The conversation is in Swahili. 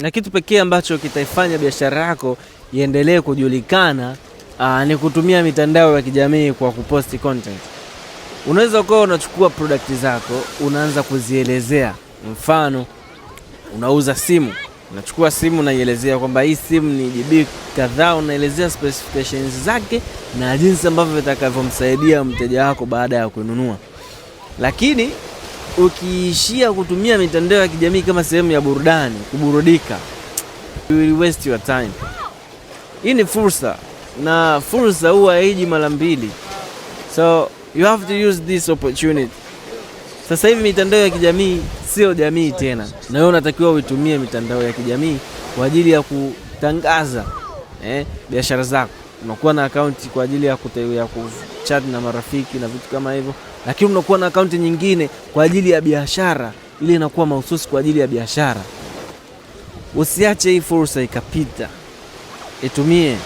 Na kitu pekee ambacho kitaifanya biashara yako iendelee kujulikana ni kutumia mitandao ya kijamii kwa kuposti content. Unaweza kuwa unachukua product zako, unaanza kuzielezea. Mfano, unauza simu, unachukua simu unaielezea kwamba hii simu ni GB kadhaa, unaelezea specifications zake na jinsi ambavyo vitakavyomsaidia mteja wako baada ya kununua. Lakini ukiishia kutumia mitandao ya kijamii kama sehemu ya burudani, kuburudika, you will waste your time. Hii ni fursa, na fursa huwa haiji mara mbili. So you have to use this opportunity. Sasa hivi mitandao ya kijamii sio jamii tena, na wewe unatakiwa uitumie mitandao ya kijamii kwa ajili ya kutangaza biashara zako. Unakuwa na akaunti kwa ajili ya kuchat na marafiki na vitu kama hivyo, lakini unakuwa na akaunti nyingine kwa ajili ya biashara, ile inakuwa mahususi kwa ajili ya biashara. Usiache hii fursa ikapita, itumie.